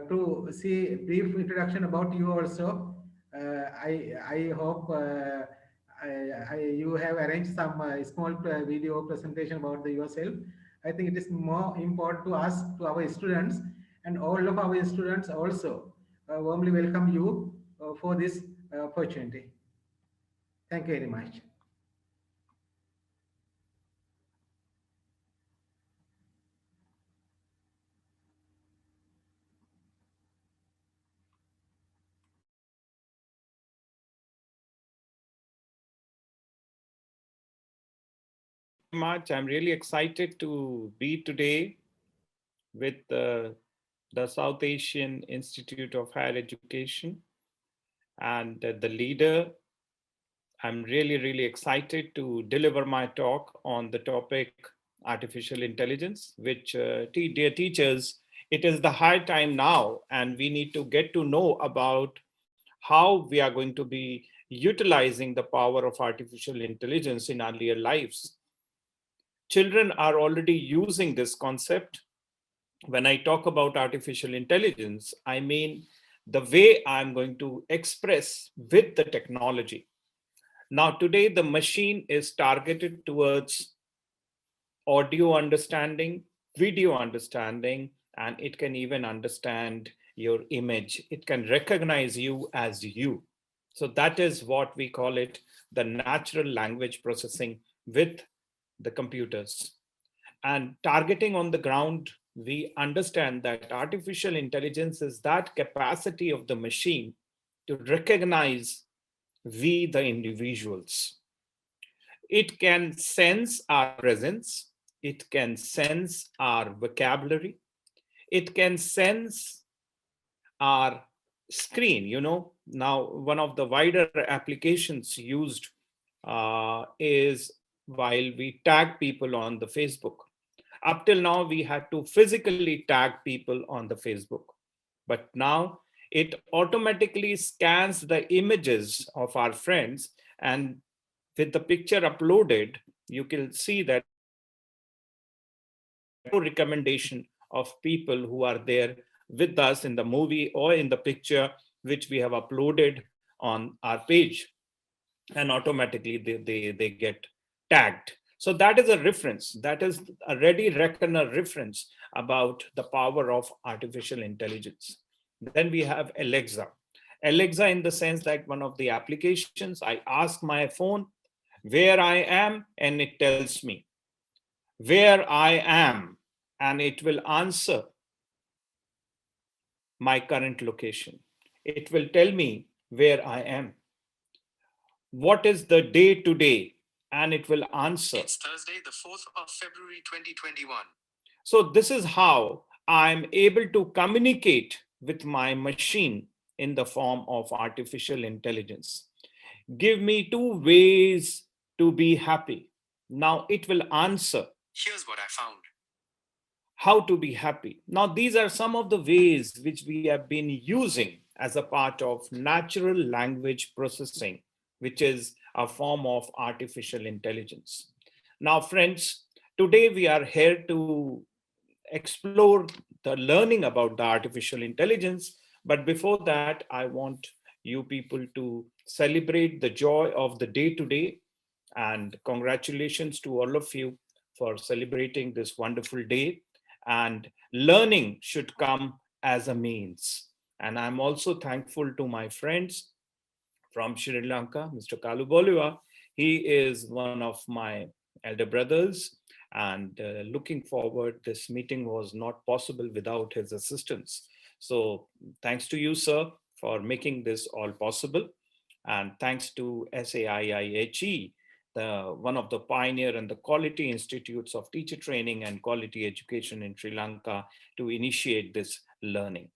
to see brief introduction about you also. I hope you have arranged some small video presentation about yourself. I think it is more important to us, to our students, and all of our students also warmly welcome you for this opportunity. Thank you very much. Much. I'm really excited to be today with the South Asian Institute of Higher Education and the leader. I'm really excited to deliver my talk on the topic artificial intelligence, which, dear teachers, it is the high time now, and we need to get to know about how we are going to be utilizing the power of artificial intelligence in our earlier lives. Children are already using this concept. When I talk about artificial intelligence, I mean the way I'm going to express with the technology. Now, today, the machine is targeted towards audio understanding, video understanding, and it can even understand your image. It can recognize you as you. So, that is what we call it the natural language processing with the computers. And targeting on the ground, we understand that artificial intelligence is that capacity of the machine to recognize we, the individuals. It can sense our presence, it can sense our vocabulary, it can sense our screen. Now, one of the wider applications used is while we tag people on the Facebook. Up till now, we had to physically tag people on the Facebook. But now it automatically scans the images of our friends, and with the picture uploaded, you can see that recommendation of people who are there with us in the movie or in the picture which we have uploaded on our page, and automatically they get tagged. So that is a reference, that is a ready reckoner reference about the power of artificial intelligence. Then we have Alexa in the sense that one of the applications, I ask my phone where I am, and it tells me where I am, and it will answer my current location. It will tell me where I am. What is the day today? And it will answer. It's Thursday, the 4th of February, 2021. So this is how I'm able to communicate with my machine in the form of artificial intelligence. Give me 2 ways to be happy. Now it will answer. Here's what I found. How to be happy. Now, these are some of the ways which we have been using as a part of natural language processing, which is a form of artificial intelligence. Now, friends, today we are here to explore the learning about the artificial intelligence. But before that, I want you people to celebrate the joy of the day today. And congratulations to all of you for celebrating this wonderful day. And learning should come as a means. And I'm also thankful to my friends from Sri Lanka, Mr. Kalu Boliwa. He is one of my elder brothers, and looking forward, this meeting was not possible without his assistance. So thanks to you, sir, for making this all possible. And thanks to SAIIHE, one of the pioneer and the quality institutes of teacher training and quality education in Sri Lanka, to initiate this learning.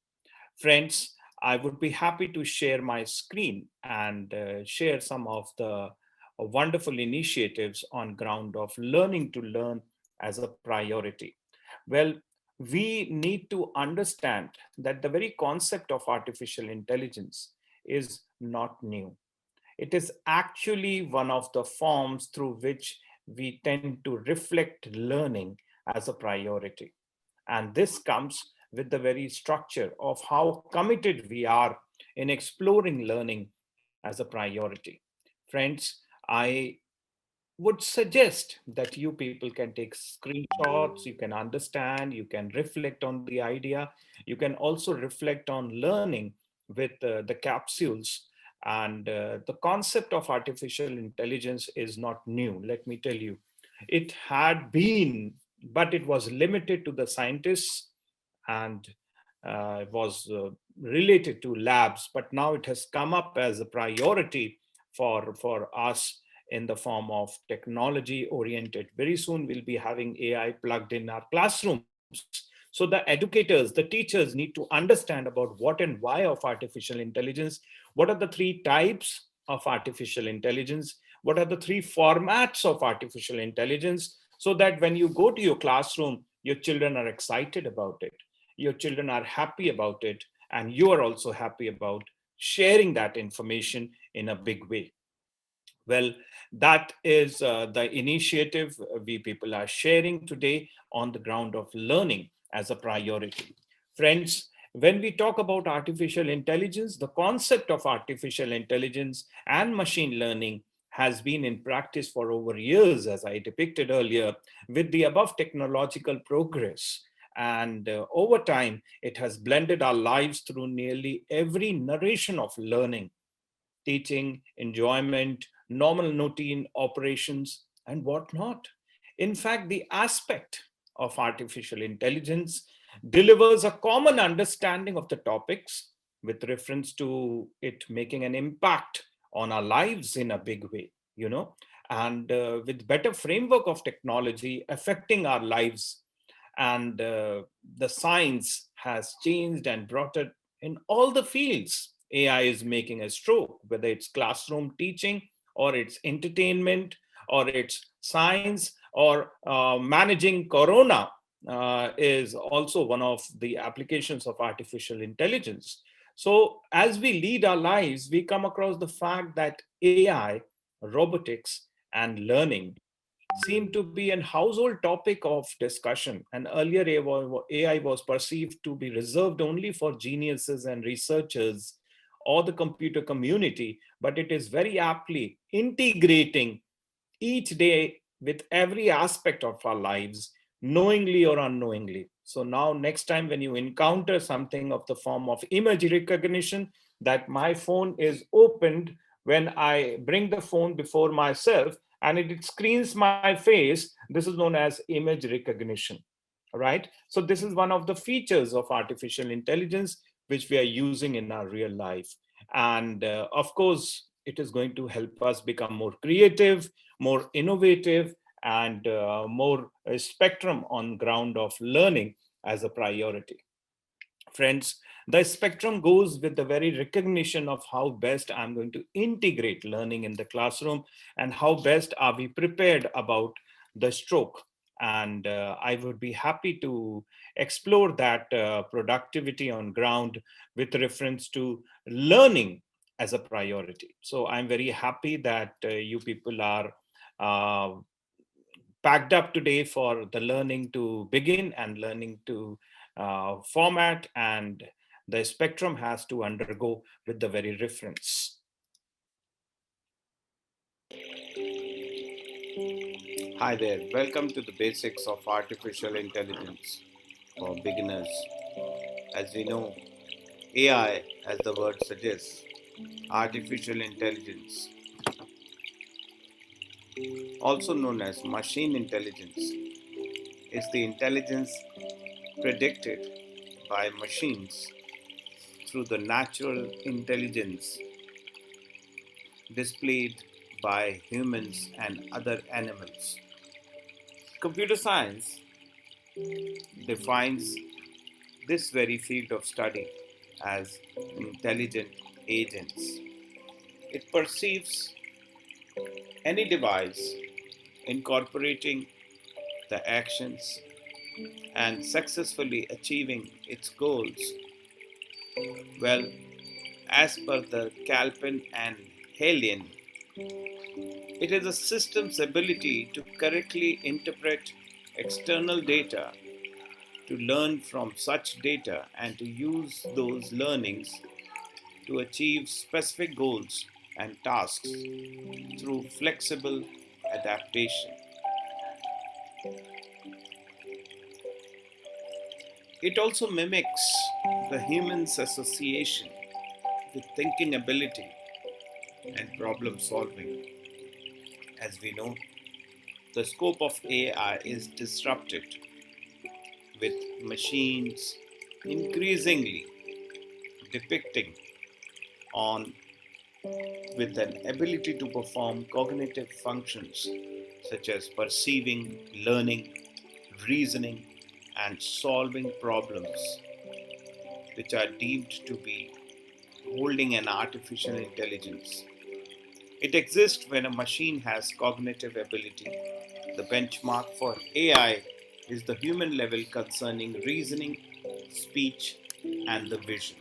Friends, I would be happy to share my screen and share some of the wonderful initiatives on ground of learning to learn as a priority. Well, we need to understand that the very concept of artificial intelligence is not new. It is actually one of the forms through which we tend to reflect learning as a priority. And this comes with the very structure of how committed we are in exploring learning as a priority. Friends, I would suggest that you people can take screenshots, you can understand, you can reflect on the idea, you can also reflect on learning with the capsules. And the concept of artificial intelligence is not new, let me tell you. It had been, but it was limited to the scientists and was related to labs, but now it has come up as a priority for us in the form of technology oriented. Very soon we'll be having AI plugged in our classrooms. So the educators, the teachers need to understand about what and why of artificial intelligence. What are the three types of artificial intelligence? What are the three formats of artificial intelligence? So that when you go to your classroom, your children are excited about it, your children are happy about it, and you are also happy about sharing that information in a big way. Well, that is the initiative we people are sharing today on the ground of learning as a priority. Friends, when we talk about artificial intelligence, the concept of artificial intelligence and machine learning has been in practice for over years, as I depicted earlier, with the above technological progress. And over time, it has blended our lives through nearly every narration of learning, teaching, enjoyment, normal routine operations, and whatnot. In fact, the aspect of artificial intelligence delivers a common understanding of the topics with reference to it making an impact on our lives in a big way, and with better framework of technology affecting our lives. And the science has changed and brought it in all the fields. AI is making a stroke, whether it's classroom teaching or it's entertainment or it's science or managing corona is also one of the applications of artificial intelligence. So as we lead our lives, we come across the fact that AI, robotics, and learning seemed to be an household topic of discussion. And earlier, AI was perceived to be reserved only for geniuses and researchers or the computer community, but it is very aptly integrating each day with every aspect of our lives, knowingly or unknowingly. So now, next time when you encounter something of the form of image recognition, that my phone is opened when I bring the phone before myself and it screens my face, this is known as image recognition. Right? So this is one of the features of artificial intelligence which we are using in our real life. And of course, it is going to help us become more creative, more innovative, and more spectrum on ground of learning as a priority. Friends, the spectrum goes with the very recognition of how best I'm going to integrate learning in the classroom and how best are we prepared about the stroke. And I would be happy to explore that productivity on ground with reference to learning as a priority. So I'm very happy that you people are uh, packed up today for the learning to begin and learning to format, and the spectrum has to undergo with the very reference. Hi there, welcome to the basics of artificial intelligence for beginners. As we know, AI, as the word suggests, artificial intelligence, also known as machine intelligence, is the intelligence predicted by machines through the natural intelligence displayed by humans and other animals. Computer science defines this very field of study as intelligent agents. It perceives any device incorporating the actions and successfully achieving its goals. Well, as per the Calpin and Halian, it is a system's ability to correctly interpret external data to learn from such data and to use those learnings to achieve specific goals and tasks through flexible adaptation. It also mimics the human's association with thinking ability and problem solving. As we know, the scope of AI is disrupted with machines increasingly depicting on with an ability to perform cognitive functions such as perceiving, learning, reasoning, and solving problems, which are deemed to be holding an artificial intelligence. It exists when a machine has cognitive ability. The benchmark for AI is the human level concerning reasoning, speech, and the vision.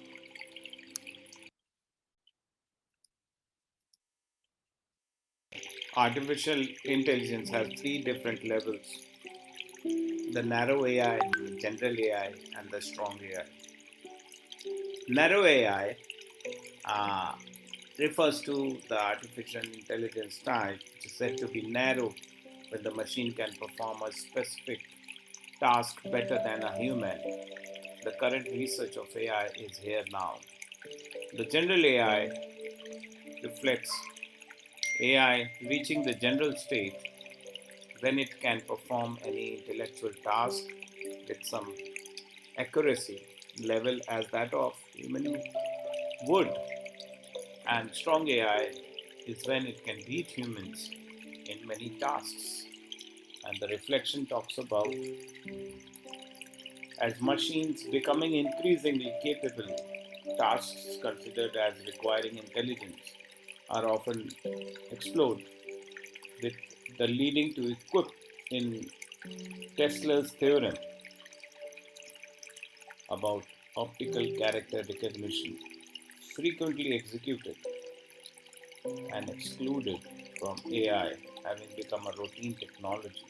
Artificial intelligence has three different levels: the narrow AI, the general AI, and the strong AI. Narrow AI uh, refers to the artificial intelligence type, which is said to be narrow when the machine can perform a specific task better than a human. The current research of AI is here now. The general AI reflects AI reaching the general state when it can perform any intellectual task with some accuracy level as that of human would. And strong AI is when it can beat humans in many tasks. And the reflection talks about as machines becoming increasingly capable, tasks considered as requiring intelligence are often explored, with the leading to equip in Tesla's theorem about optical character recognition, frequently executed and excluded from AI, having become a routine technology.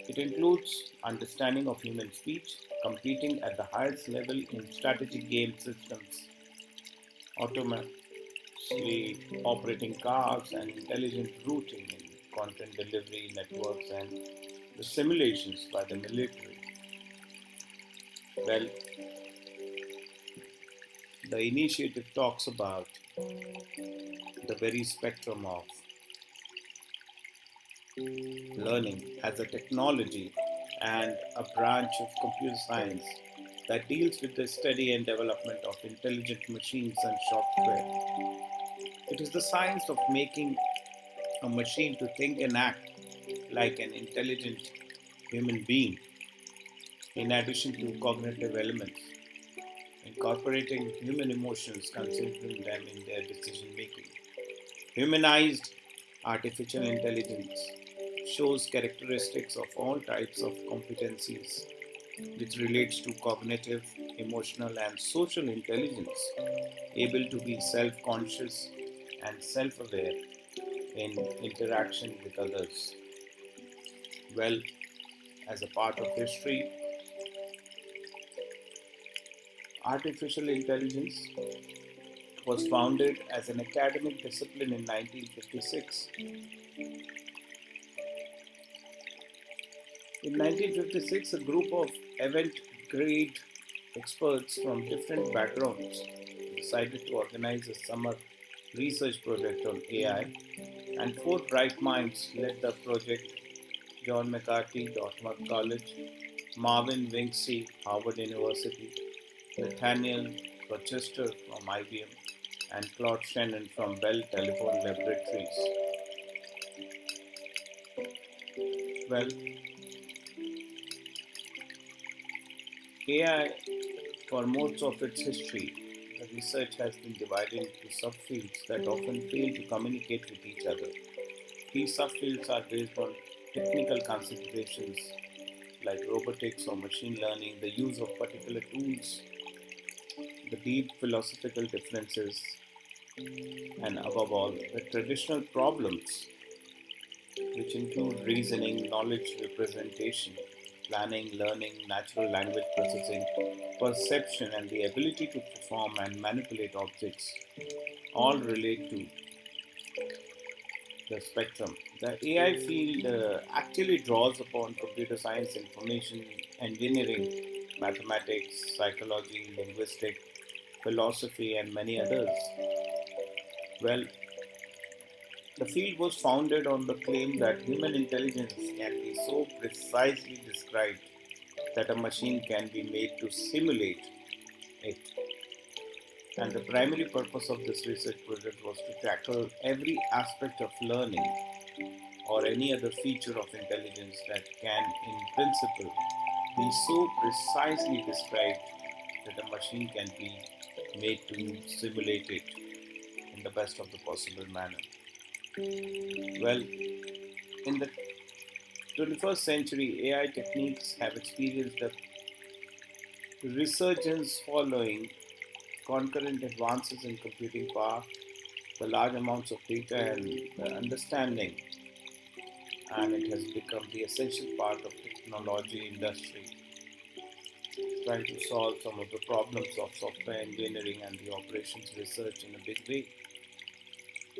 It includes understanding of human speech, competing at the highest level in strategic game systems, autonomously operating cars, and intelligent routing in content delivery networks and the simulations by the military. Well, the initiative talks about the very spectrum of learning as a technology and a branch of computer science that deals with the study and development of intelligent machines and software. It is the science of making a machine to think and act like an intelligent human being, in addition to cognitive elements, incorporating human emotions, considering them in their decision making. Humanized artificial intelligence shows characteristics of all types of competencies, which relates to cognitive, emotional, and social intelligence, able to be self-conscious and self-aware in interaction with others. Well, as a part of history, artificial intelligence was founded as an academic discipline in 1956. In 1956, a group of avant-garde experts from different backgrounds decided to organize a summer research project on AI, and four bright minds led the project: John McCarthy, Dartmouth College; Marvin Vinksy, Harvard University; Nathaniel Rochester from IBM; and Claude Shannon from Bell Telephone Laboratories. Well, AI, for most of its history, the research has been divided into subfields that often fail to communicate with each other. These subfields are based on technical considerations like robotics or machine learning, the use of particular tools, the deep philosophical differences, and above all, the traditional problems, which include reasoning, knowledge representation, planning, learning, natural language processing, perception, and the ability to perform and manipulate objects all relate to the spectrum. The AI field actually draws upon computer science, information engineering, mathematics, psychology, linguistics, philosophy, and many others. Well, the field was founded on the claim that human intelligence can be so precisely described that a machine can be made to simulate it. And the primary purpose of this research project was to tackle every aspect of learning or any other feature of intelligence that can, in principle, be so precisely described that a machine can be made to simulate it in the best of the possible manner. Well, in the 21st century, AI techniques have experienced a resurgence following concurrent advances in computing power, the large amounts of data, and the understanding, and it has become the essential part of technology industry, trying to solve some of the problems of software engineering and the operations research in a big way.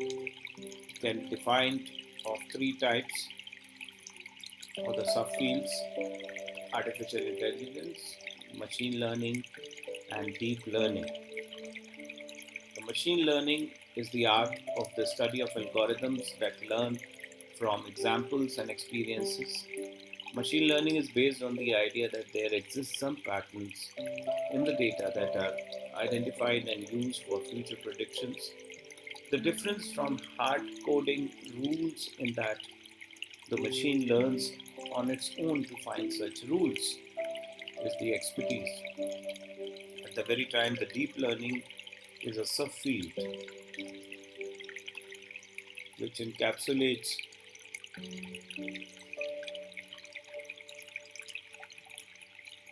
It can be defined of three types or the subfields: artificial intelligence, machine learning, and deep learning. The machine learning is the art of the study of algorithms that learn from examples and experiences. Machine learning is based on the idea that there exist some patterns in the data that are identified and used for future predictions. The difference from hard coding rules in that the machine learns on its own to find such rules is the expertise. At the very time, the deep learning is a subfield which encapsulates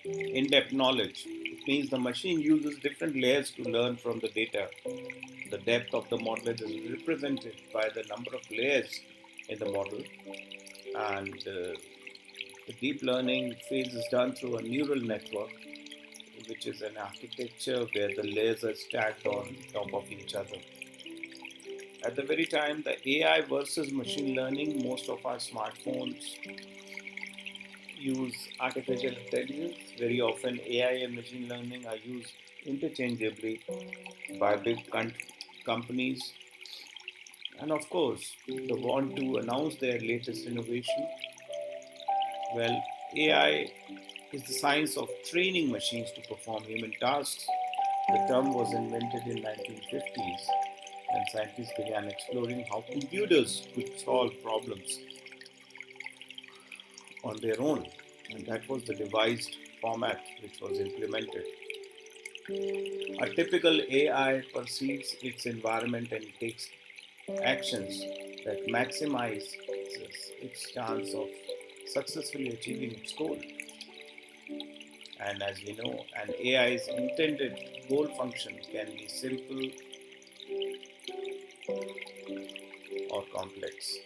in-depth knowledge. It means the machine uses different layers to learn from the data. The depth of the model is represented by the number of layers in the model, and the deep learning phase is done through a neural network, which is an architecture where the layers are stacked on top of each other. At the very time, the AI versus machine learning, most of our smartphones use artificial intelligence. Very often, AI and machine learning are used interchangeably by big companies. And of course, they want to announce their latest innovation. Well, AI is the science of training machines to perform human tasks. The term was invented in 1950s when scientists began exploring how computers could solve problems on their own, and that was the devised format which was implemented. A typical AI perceives its environment and takes actions that maximize its chance of successfully achieving its goal. And as we know, an AI's intended goal function can be simple or complex.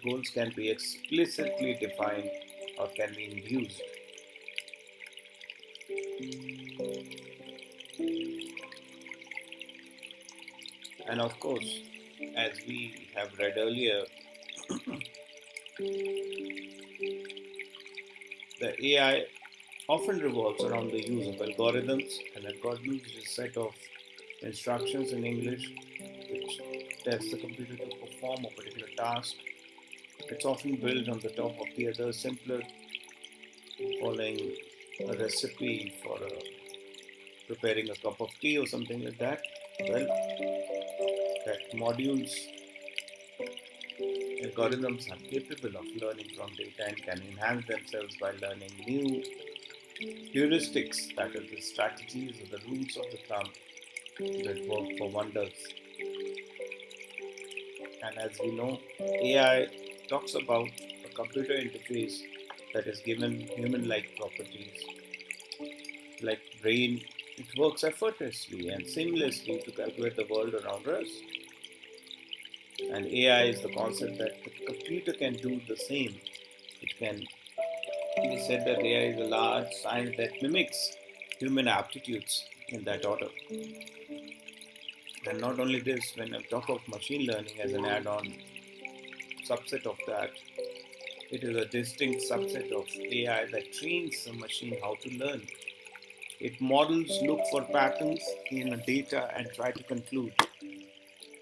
Goals can be explicitly defined or can be induced. And of course, as we have read earlier, the AI often revolves around the use of algorithms. An algorithm is a set of instructions in English which tells the computer to perform a particular task. It's often built on the top of the other, simpler, following a recipe for preparing a cup of tea or something like that. Well, that modules, algorithms are capable of learning from data and can enhance themselves by learning new heuristics, that is, the strategies or the rules of the thumb that work for wonders. And as we know, AI talks about a computer interface that is given human-like properties, like brain. It works effortlessly and seamlessly to calculate the world around us. And AI is the concept that the computer can do the same. It can He said that AI is a large science that mimics human aptitudes in that order. And not only this, when I talk of machine learning as an add on subset of that, it is a distinct subset of AI that trains a machine how to learn. It models, look for patterns in the data and try to conclude.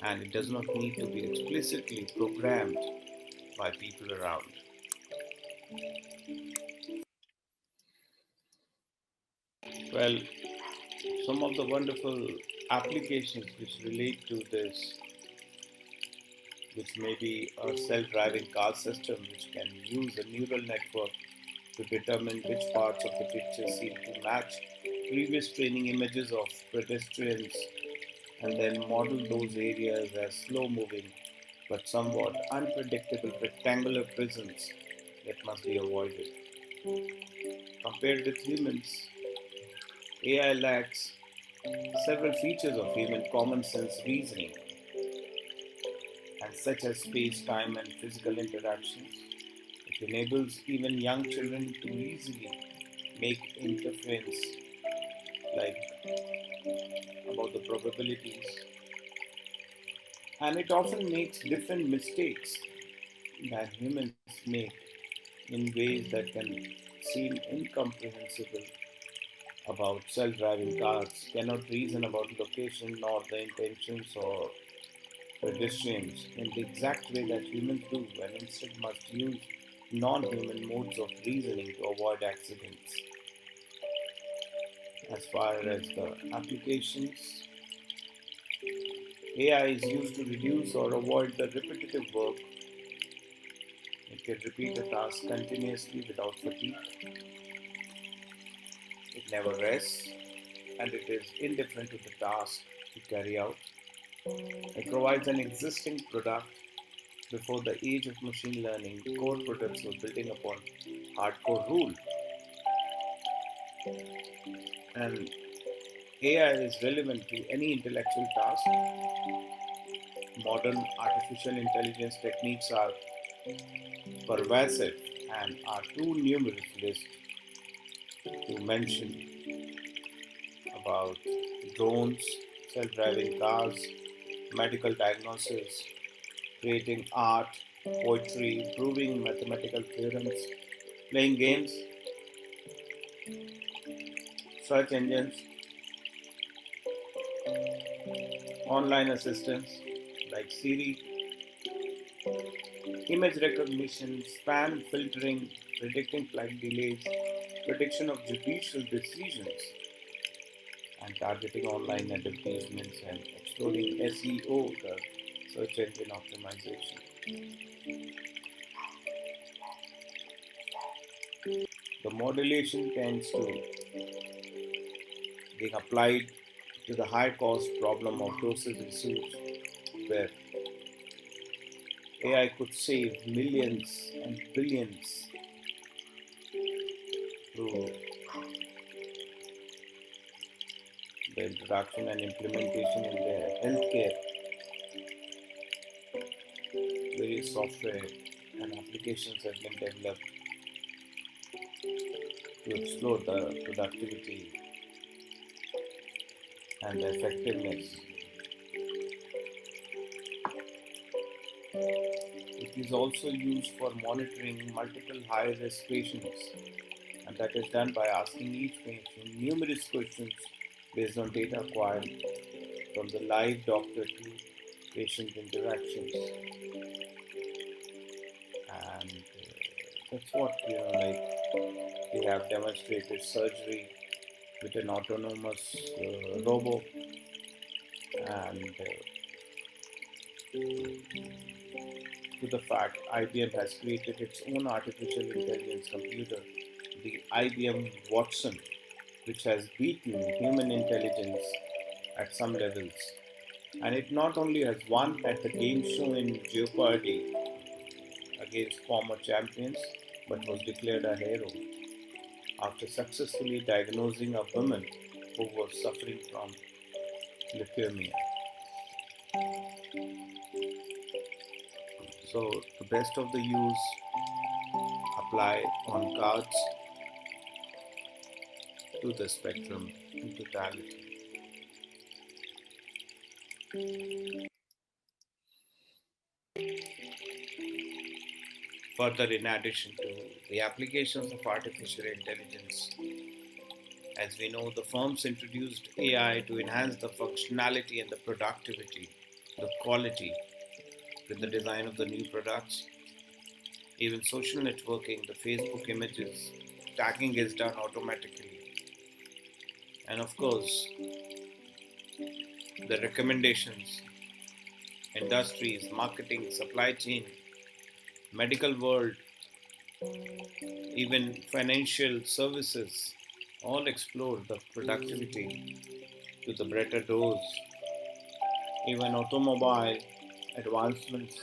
And it does not need to be explicitly programmed by people around. Well, some of the wonderful applications which relate to this, which may be a self-driving car system which can use a neural network to determine which parts of the picture seem to match previous training images of pedestrians and then model those areas as slow-moving but somewhat unpredictable rectangular prisons that must be avoided. Compared with humans, AI lacks several features of human common sense reasoning, and such as space, time, and physical interactions. It enables even young children to easily make inference like about the probabilities, and it often makes different mistakes that humans make in ways that can seem incomprehensible. About self-driving cars cannot reason about location nor the intentions or pedestrians in the exact way that humans do, and instead must use non-human modes of reasoning to avoid accidents. As far as the applications, AI is used to reduce or avoid the repetitive work. It can repeat a task continuously without fatigue. It never rests, and it is indifferent to the task to carry out. It provides an existing product. Before the age of machine learning, core products were building upon hardcore rule. And AI is relevant to any intellectual task. Modern artificial intelligence techniques are pervasive and are too numerous list to mention about drones, self-driving cars, medical diagnosis, creating art, poetry, proving mathematical theorems, playing games, search engines, online assistants like Siri, image recognition, spam filtering, predicting flight delays, prediction of judicial decisions, and targeting online advertisements and exploring SEO, the search engine optimization. The modulation tends to being applied to the high cost problem of dosage issues where AI could save millions and billions through the introduction and implementation in their healthcare. Various software and applications have been developed to explore the productivity and the effectiveness. It is also used for monitoring multiple high-risk patients, and that is done by asking each patient numerous questions based on data acquired from the live doctor to patient interactions. And that's what, like we have demonstrated surgery with an autonomous robot, and to the fact IBM has created its own artificial intelligence computer, the IBM Watson, which has beaten human intelligence at some levels. And it not only has won at the game show in Jeopardy against former champions, but was declared a hero after successfully diagnosing a woman who was suffering from leukemia. So the best of the use apply on cards to the spectrum in totality. Further, in addition to the applications of artificial intelligence, as we know, the firms introduced AI to enhance the functionality and the productivity, the quality with the design of the new products. Even social networking, the Facebook images, tagging is done automatically. And of course, the recommendations, industries, marketing, supply chain, medical world, even financial services all explore the productivity to the better dose. Even automobile advancements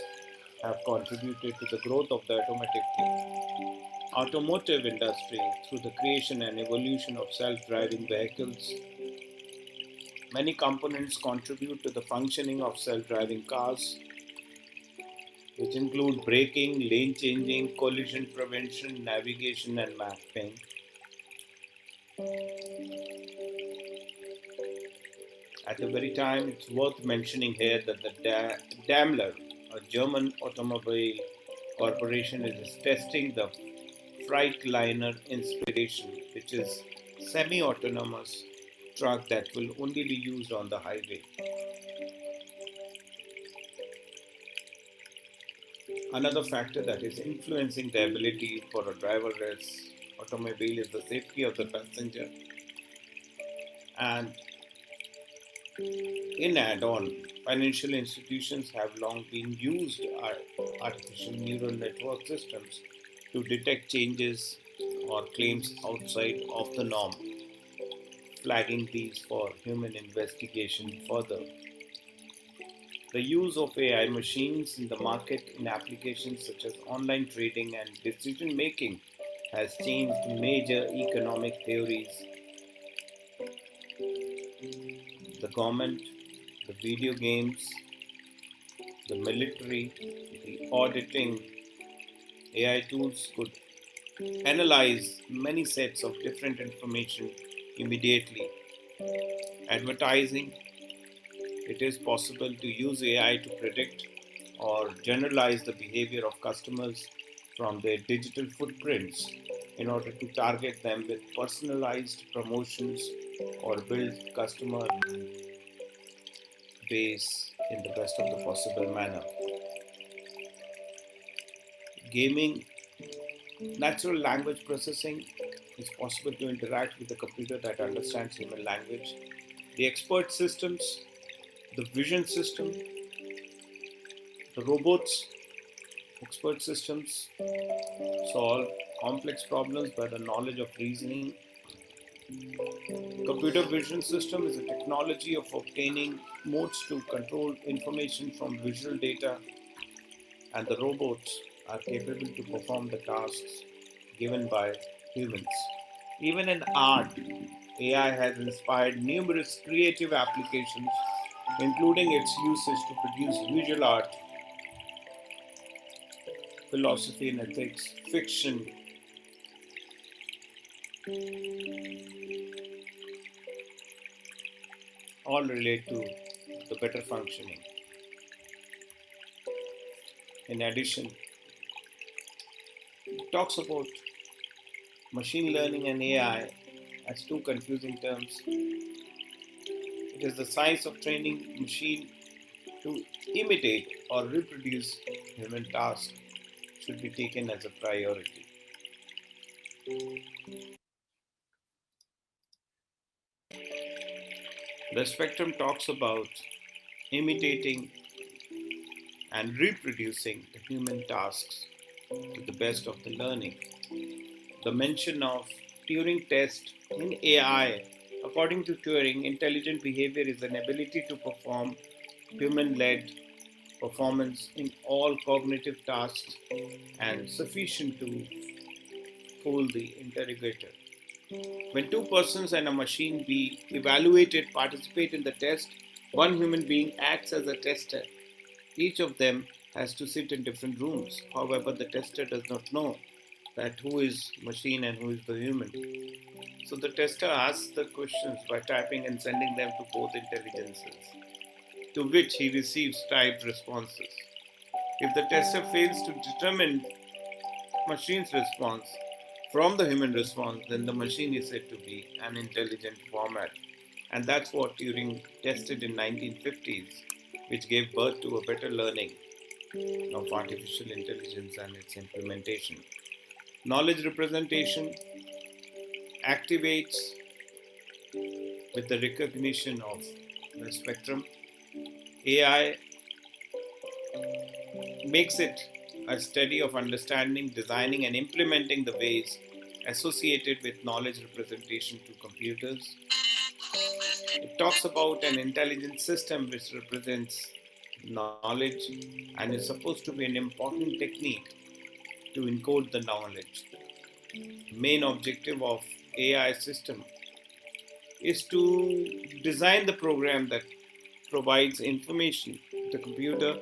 have contributed to the growth of the automotive industry through the creation and evolution of self-driving vehicles. Many components contribute to the functioning of self-driving cars, which include braking, lane changing, collision prevention, navigation, and mapping. At the very time, it's worth mentioning here that the Daimler, a German automobile corporation, is testing the Freightliner Inspiration, which is semi-autonomous truck that will only be used on the highway. Another factor that is influencing the ability for a driverless automobile is the safety of the passenger. And in add-on, financial institutions have long been used artificial neural network systems to detect changes or claims outside of the norm, flagging these for human investigation further. The use of AI machines in the market in applications such as online trading and decision making has changed major economic theories. The government, the video games, the military, the auditing, AI tools could analyze many sets of different information immediately. Advertising, it is possible to use AI to predict or generalize the behavior of customers from their digital footprints in order to target them with personalized promotions or build customer base in the best of the possible manner. Gaming, natural language processing, is possible to interact with a computer that understands human language. The expert systems, the vision system, the robots, expert systems solve complex problems by the knowledge of reasoning. Computer vision system is a technology of obtaining modes to control information from visual data, and the robots are capable to perform the tasks given by humans. Even in art, AI has inspired numerous creative applications, including its usage to produce visual art, philosophy and ethics, fiction, all relate to the better functioning. In addition, it talks about machine learning and AI as two confusing terms. It is the science of training machine to imitate or reproduce human tasks should be taken as a priority. The spectrum talks about imitating and reproducing the human tasks to the best of the learning. The mention of Turing test in AI. According to Turing, intelligent behavior is an ability to perform human-led performance in all cognitive tasks and sufficient to fool the interrogator. When two persons and a machine be evaluated participate in the test, one human being acts as a tester. Each of them has to sit in different rooms. However, the tester does not know that who is machine and who is the human. So the tester asks the questions by typing and sending them to both intelligences, to which he receives typed responses. If the tester fails to determine machine's response from the human response, then the machine is said to be an intelligent format. And that's what Turing tested in 1950s, which gave birth to a better learning of artificial intelligence and its implementation. Knowledge representation activates with the recognition of the spectrum. AI makes it a study of understanding, designing, and implementing the ways associated with knowledge representation to computers. It talks about an intelligent system which represents knowledge and is supposed to be an important technique to encode the knowledge. The main objective of AI system is to design the program that provides information to the computer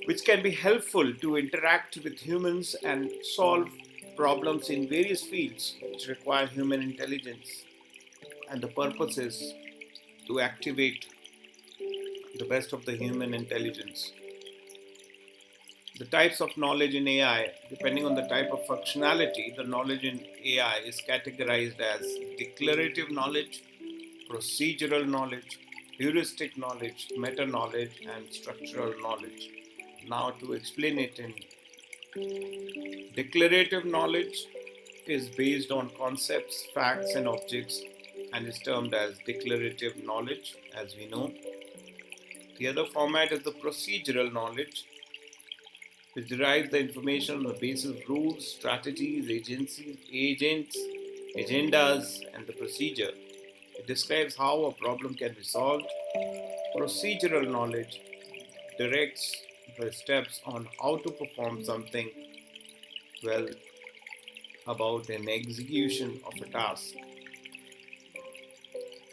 which can be helpful to interact with humans and solve problems in various fields which require human intelligence. And the purpose is to activate the best of the human intelligence. The types of knowledge in AI, depending on the type of functionality, the knowledge in AI is categorized as declarative knowledge, procedural knowledge, heuristic knowledge, meta knowledge, and structural knowledge. Now, to explain it in declarative knowledge is based on concepts, facts, and objects and is termed as declarative knowledge, as we know. The other format is the procedural knowledge, which derives the information on the basis of rules, strategies, agents, agendas, and the procedure. It describes how a problem can be solved. Procedural knowledge directs the steps on how to perform something well about an execution of a task.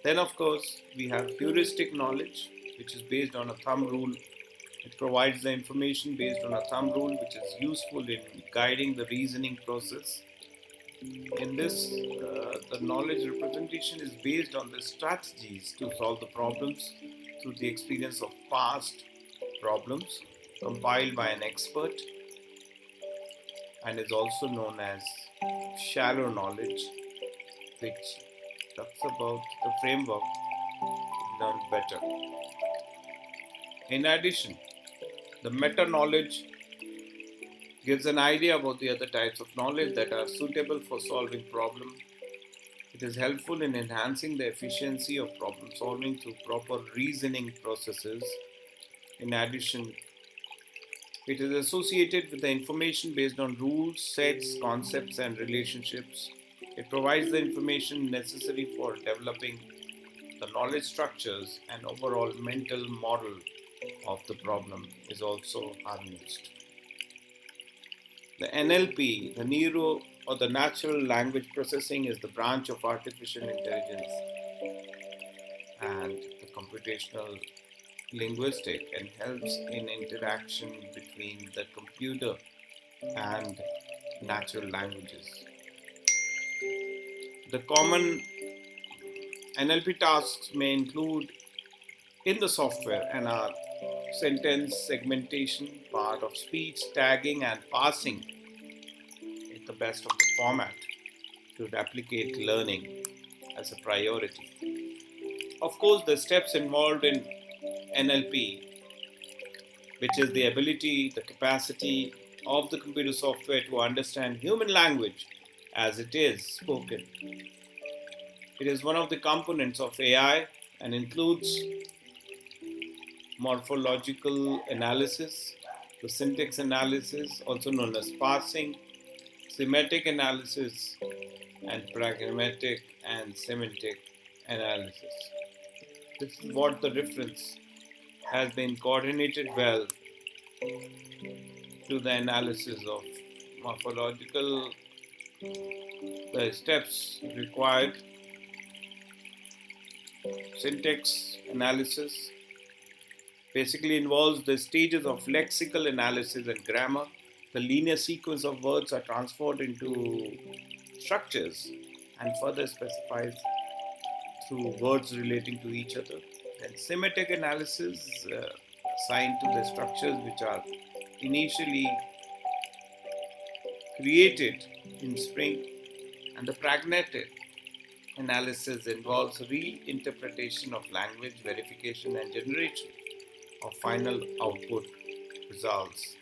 Then, of course, we have heuristic knowledge, which is based on a thumb rule. It provides the information based on a thumb rule, which is useful in guiding the reasoning process. In this, the knowledge representation is based on the strategies to solve the problems through the experience of past problems compiled by an expert, and is also known as shallow knowledge, which talks about the framework to learn better. In addition, the meta knowledge gives an idea about the other types of knowledge that are suitable for solving problems. It is helpful in enhancing the efficiency of problem solving through proper reasoning processes. In addition, it is associated with the information based on rules, sets, concepts, and relationships. It provides the information necessary for developing the knowledge structures and overall mental model of the problem is also harnessed. The NLP, the neuro or the natural language processing, is the branch of artificial intelligence and the computational linguistic and helps in interaction between the computer and natural languages. The common NLP tasks may include in the software and are sentence segmentation, part of speech, tagging, and parsing is the best of the format to replicate learning as a priority. Of course, the steps involved in NLP, which is the ability, the capacity of the computer software to understand human language as it is spoken. It is one of the components of AI and includes morphological analysis, the syntax analysis, also known as parsing, semantic analysis, and pragmatic and semantic analysis. This is what the reference has been coordinated well to the analysis of morphological, the steps required, syntax analysis basically involves the stages of lexical analysis and grammar. The linear sequence of words are transformed into structures and further specifies through words relating to each other. Then semantic analysis assigned to the structures which are initially created in Spring, and the pragmatic analysis involves reinterpretation of language, verification, and generation of final output results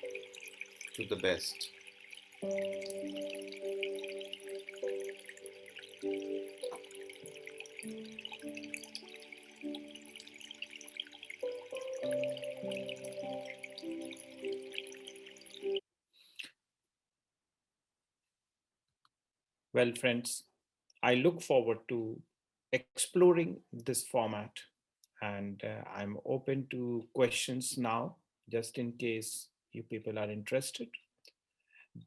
to the best. Well, friends, I look forward to exploring this format, and I'm open to questions now, just in case you people are interested.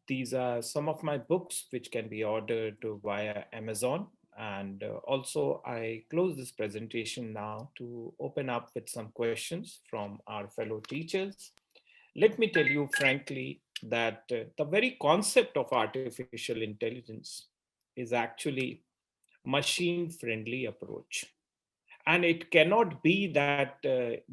These are some of my books which can be ordered via Amazon. And also, I close this presentation now to open up with some questions from our fellow teachers. Let me tell you frankly that the very concept of artificial intelligence is actually machine friendly approach, and it cannot be that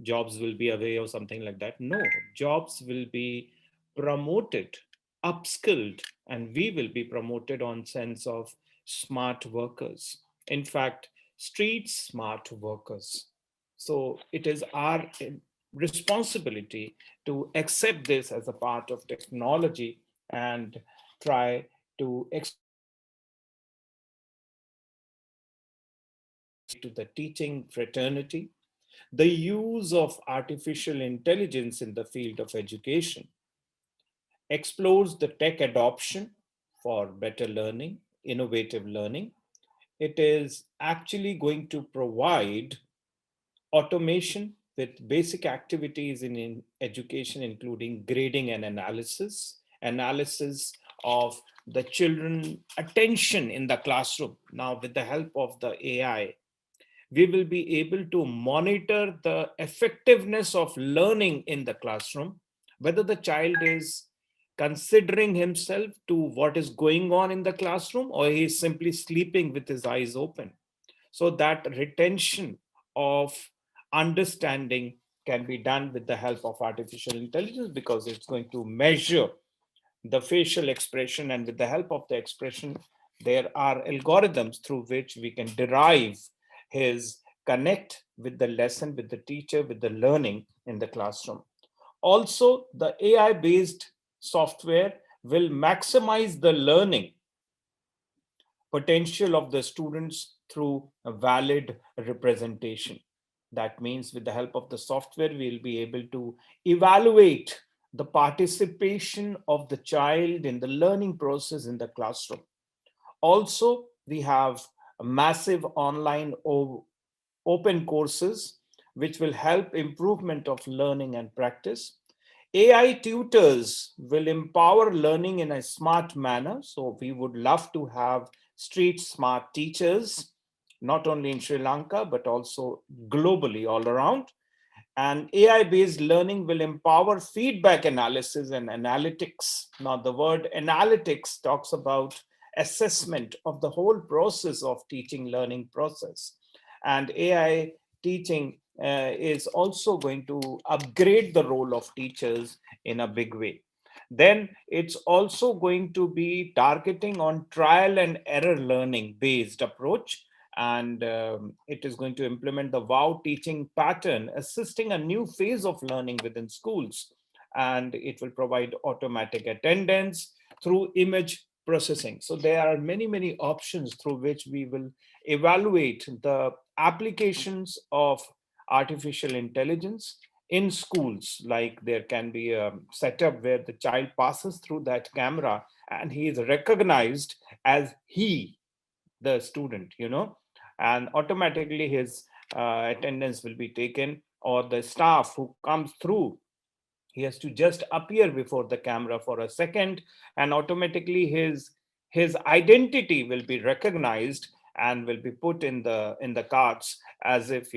jobs will be away or something like that. No, jobs will be promoted, upskilled, and we will be promoted on sense of smart workers. In fact, street smart workers. So it is our responsibility to accept this as a part of technology and try to to the teaching fraternity. The use of artificial intelligence in the field of education explores the tech adoption for better learning, innovative learning. It is actually going to provide automation with basic activities in education, including grading and analysis of the children attention in the classroom. Now, with the help of the AI, we will be able to monitor the effectiveness of learning in the classroom, whether the child is considering himself to what is going on in the classroom or he is simply sleeping with his eyes open. So that retention of understanding can be done with the help of artificial intelligence, because it's going to measure the facial expression, and with the help of the expression there are algorithms through which we can derive his connect with the lesson, with the teacher, with the learning in the classroom. Also, the AI based software will maximize the learning potential of the students through a valid representation. That means with the help of the software, we'll be able to evaluate the participation of the child in the learning process in the classroom. Also, we have a massive online open courses which will help improvement of learning and practice. AI tutors will empower learning in a smart manner. So we would love to have street smart teachers, not only in Sri Lanka, but also globally all around. And AI based learning will empower feedback analysis and analytics. Now, the word analytics talks about assessment of the whole process of teaching learning process. And AI teaching is also going to upgrade the role of teachers in a big way. Then it's also going to be targeting on trial and error learning based approach, and it is going to implement the wow teaching pattern, assisting a new phase of learning within schools. And it will provide automatic attendance through image processing. So there are many options through which we will evaluate the applications of artificial intelligence in schools. Like there can be a setup where the child passes through that camera and he is recognized as he, the student, and automatically his attendance will be taken, or the staff who comes through, he has to just appear before the camera for a second, and automatically his identity will be recognized and will be put in the cards, as if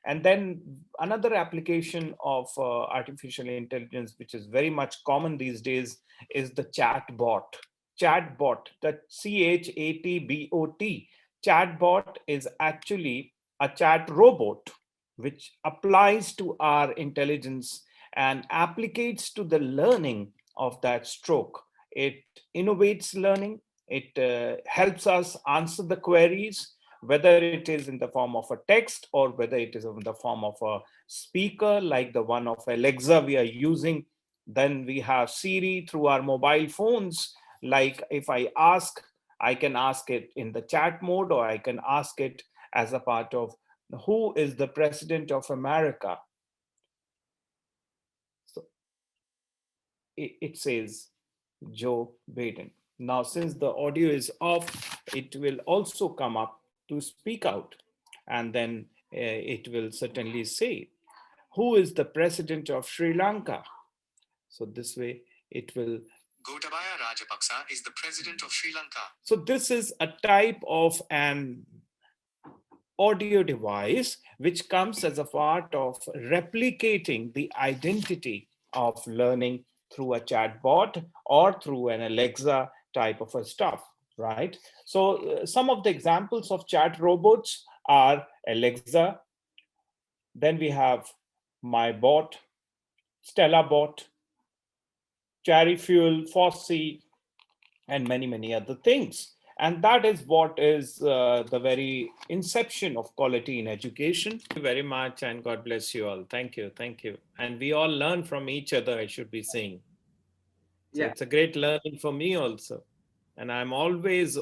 And then another application of artificial intelligence, which is very much common these days, is the chatbot. Chatbot, the CHATBOT. Chatbot is actually a chat robot which applies to our intelligence and applicates to the learning of that stroke. It innovates learning, it helps us answer the queries, whether it is in the form of a text or whether it is in the form of a speaker like the one of Alexa we are using. Then we have Siri through our mobile phones. Like if I ask, I can ask it in the chat mode, or I can ask it as a part of who is the president of America. So it says Joe Biden. Now, since the audio is off, it will also come up to speak out. And then it will certainly say, who is the president of Sri Lanka? So this way it will. Gotabaya Rajapaksa is the president of Sri Lanka. So this is a type of an audio device which comes as a part of replicating the identity of learning through a chatbot or through an Alexa type of a stuff, right? So some of the examples of chat robots are Alexa, then we have my bot, Stella bot, Cherry Fuel, Fossey, and many, many other things. And that is what is the very inception of quality in education. Thank you very much, and God bless you all. Thank you. Thank you. And we all learn from each other, I should be saying. So Yeah. it's a great learning for me also. And I'm always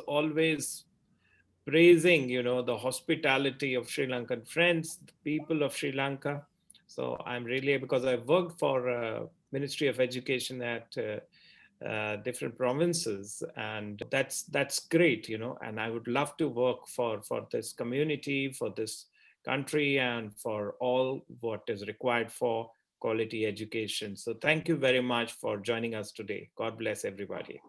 praising, the hospitality of Sri Lankan friends, the people of Sri Lanka. So I'm really, because I've worked for Ministry of Education at different provinces, and that's great, and I would love to work for this community, for this country, and for all what is required for quality education. So thank you very much for joining us today. God bless everybody.